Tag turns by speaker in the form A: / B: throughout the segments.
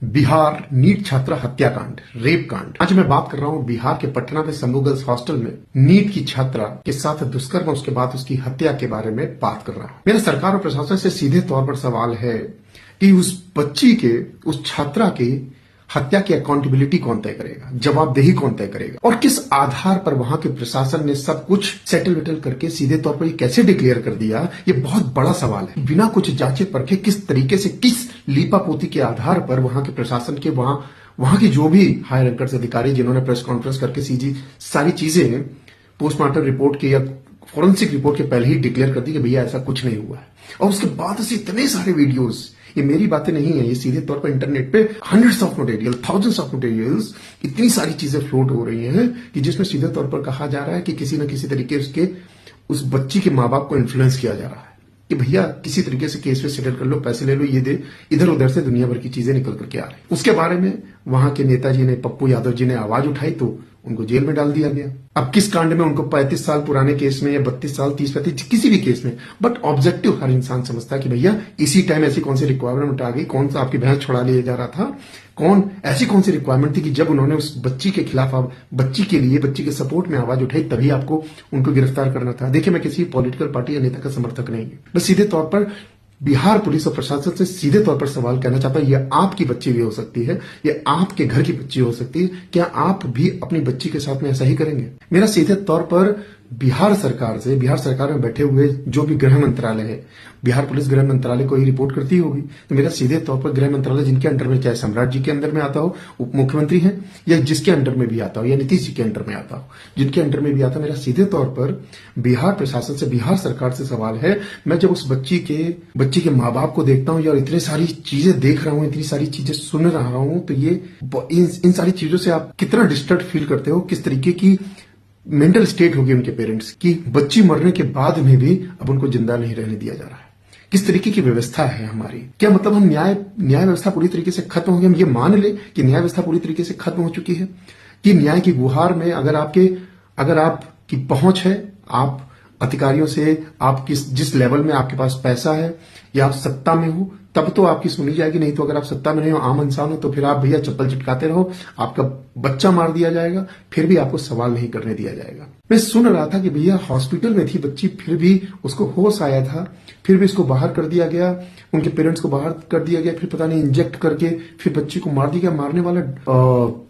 A: Bihar NEET छात्रा हत्याकांड, rape कांड। आज मैं बात कर रहा हूं बिहार के पटना में शंभू गर्ल्स हॉस्टल में नीट की छात्रा के साथ दुष्कर्म, उसके बाद उसकी हत्या के बारे में बात कर रहा हूं। मेरा सरकार और प्रशासन से सीधे तौर पर सवाल है कि उस बच्ची के, उस छात्रा की हत्या की अकाउंटेबिलिटी कौन तय करेगा, जवाबदेही कौन तय करेगा, और किस आधार पर वहां के प्रशासन ने सब कुछ सेटल वेटल करके सीधे तौर पर ये कैसे डिक्लेयर कर दिया। ये बहुत बड़ा सवाल है। बिना कुछ जांचे परखे किस तरीके से, किस लीपापोती के आधार पर वहां के प्रशासन के, वहां के जो भी हायर रैंकर्स अधिकारी जिन्होंने प्रेस कॉन्फ्रेंस करके सारी चीजें पोस्टमार्टम रिपोर्ट की या फॉरेंसिक रिपोर्ट के पहले ही डिक्लेयर कर दी कि भैया ऐसा कुछ नहीं हुआ है, और उसके बाद से इतने सारे वीडियोस, ये मेरी बातें नहीं है, ये सीधे तौर पर इंटरनेट पे hundreds of material, thousands of materials, इतनी सारी चीजें फ्लोट हो रही हैं कि जिसमें सीधे तौर पर कहा जा रहा है कि किसी न किसी तरीके उस बच्ची के माँ बाप को इन्फ्लुएंस किया जा रहा है कि भैया किसी तरीके से केस में सेटल कर लो, पैसे ले लो, ये दे, इधर उधर से दुनिया भर की चीजें निकल करके आ रही। उसके बारे में वहां के नेताजी ने, पप्पू यादव जी ने आवाज उठाई तो उनको जेल में डाल दिया गया। अब किस कांड में उनको 35 साल पुराने केस में या 32 साल, 30-35 किसी भी केस में, बट ऑब्जेक्टिव हर इंसान समझता है कि भैया इसी टाइम ऐसी कौन सी रिक्वायरमेंट आ गई, कौन सा आपकी भैंस छुड़ा लिया जा रहा था, ऐसी कौन सी रिक्वायरमेंट थी कि जब उन्होंने उस बच्ची के खिलाफ, बच्ची के लिए, बच्ची के सपोर्ट में आवाज उठाई, तभी आपको उनको गिरफ्तार करना था। देखिए, मैं किसी पॉलिटिकल पार्टी या नेता का समर्थक नहीं हूं, बस सीधे तौर पर बिहार पुलिस और प्रशासन से सीधे तौर पर सवाल कहना चाहता है, ये आपकी बच्ची भी हो सकती है, ये आपके घर की बच्ची हो सकती है, क्या आप भी अपनी बच्ची के साथ में ऐसा ही करेंगे? मेरा सीधे तौर पर बिहार सरकार में बैठे हुए जो भी गृह मंत्रालय है, बिहार पुलिस गृह मंत्रालय को ही रिपोर्ट करती होगी, तो मेरा सीधे तौर पर गृह मंत्रालय जिनके अंडर में, चाहे सम्राट जी के अंडर में आता हो, उप मुख्यमंत्री हैं, या जिसके अंडर में भी आता हो, या नीतीश जी के अंडर में आता हो, जिनके अंडर में भी आता, मेरा सीधे तौर पर बिहार प्रशासन से, बिहार सरकार से सवाल है। मैं जब उस बच्ची के माँ बाप को देखता हूँ, या इतनी सारी चीजें देख रहा हूँ, इतनी सारी चीजें सुन रहा हूँ, तो ये इन सारी चीजों से आप कितना डिस्टर्ब फील करते हो, किस तरीके की मेंटल स्टेट होगी उनके पेरेंट्स की। बच्ची मरने के बाद में भी अब उनको जिंदा नहीं रहने दिया जा रहा है। किस तरीके की व्यवस्था है हमारी? क्या मतलब हम न्याय व्यवस्था पूरी तरीके से खत्म हो गई? हम ये मान ले कि न्याय व्यवस्था पूरी तरीके से खत्म हो चुकी है, कि न्याय की गुहार में अगर आपकी पहुंच है, आप अधिकारियों से, आप जिस लेवल में आपके पास पैसा है या आप सत्ता में हो, तब तो आपकी सुनी जाएगी, नहीं तो अगर आप सत्ता में नहीं हो, आम इंसान हो, तो फिर आप भैया चप्पल चिटकाते रहो, आपका बच्चा मार दिया जाएगा, फिर भी आपको सवाल नहीं करने दिया जाएगा। मैं सुन रहा था कि भैया हॉस्पिटल में थी बच्ची, फिर भी उसको होश आया था, फिर भी उसको बाहर कर दिया गया, उनके पेरेंट्स को बाहर कर दिया गया, फिर पता नहीं इंजेक्ट करके फिर बच्ची को मार दिया गया, मारने वाला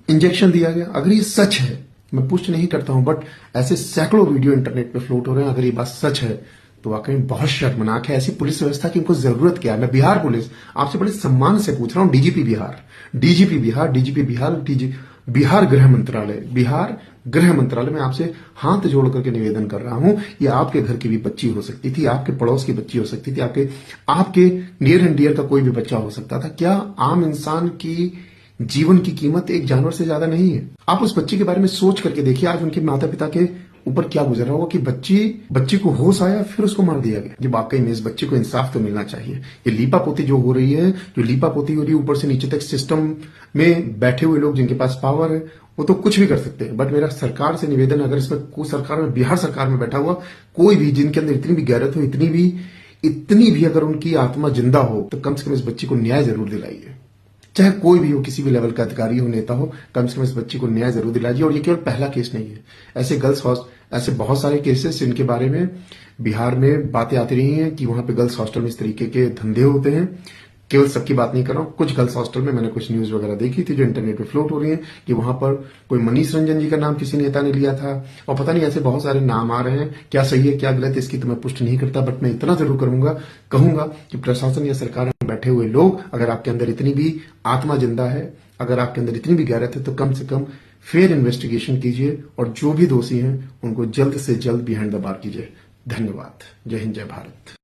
A: इंजेक्शन दिया गया। अगर ये सच है, मैं पुष्टि नहीं करता हूं, बट ऐसे सैकड़ों वीडियो इंटरनेट पे फ्लोट हो रहे हैं, अगर ये बात सच है तो वाकई में बहुत शर्मनाक है। ऐसी पुलिस व्यवस्था की इनको जरूरत क्या है? मैं बिहार पुलिस आपसे बड़े सम्मान से पूछ रहा हूं, डीजीपी बिहार, बिहार गृह मंत्रालय में आपसे हाथ जोड़ करके निवेदन कर रहा हूं, ये आपके घर की भी बच्ची हो सकती थी, आपके पड़ोस की बच्ची हो सकती थी, आपके नियर एंड डियर का कोई भी बच्चा हो सकता था। क्या आम इंसान की जीवन की कीमत एक जानवर से ज्यादा नहीं है? आप उस बच्ची के बारे में सोच करके देखिए, आज उनके माता पिता के ऊपर क्या गुजर रहा होगा कि बच्ची को होश आया, फिर उसको मार दिया गया। जब वाकई में इस बच्चे को इंसाफ तो मिलना चाहिए। ये लीपापोती जो हो रही है, ऊपर से नीचे तक सिस्टम में बैठे हुए लोग जिनके पास पावर है, वो तो कुछ भी कर सकते हैं। बट मेरा सरकार से निवेदन, अगर इसमें बिहार सरकार में बैठा हुआ कोई भी, जिनके अंदर इतनी भी गैरत हो, इतनी भी अगर उनकी आत्मा जिंदा हो, तो कम से कम इस बच्ची को न्याय जरूर दिलाइए। चाहे कोई भी हो, किसी भी लेवल का अधिकारी हो, नेता हो, कम से कम इस बच्ची को न्याय जरूर दिलाइए। और ये केवल पहला केस नहीं है, ऐसे बहुत सारे केसेस जिनके बारे में बिहार में बातें आती रही हैं कि वहां पे गर्ल्स हॉस्टल में इस तरीके के धंधे होते हैं। केवल सबकी बात नहीं कर रहा हूं, कुछ गर्ल्स हॉस्टल में मैंने कुछ न्यूज वगैरह देखी थी जो इंटरनेट पे फ्लोट हो रही है कि वहां पर कोई मनीष रंजन जी का नाम किसी नेता ने लिया था, और पता नहीं ऐसे बहुत सारे नाम आ रहे हैं। क्या सही है क्या गलत है इसकी तो मैं पुष्टि नहीं करता, बट मैं इतना जरूर कहूंगा कि प्रशासन या सरकार में बैठे हुए लोग, अगर आपके अंदर इतनी भी आत्मा जिंदा है, अगर आपके अंदर इतनी भी गैरत है, तो कम से कम फेयर इन्वेस्टिगेशन कीजिए और जो भी दोषी हैं उनको जल्द से जल्द बिहाइंड द बार कीजिए। धन्यवाद। जय हिंद, जय भारत।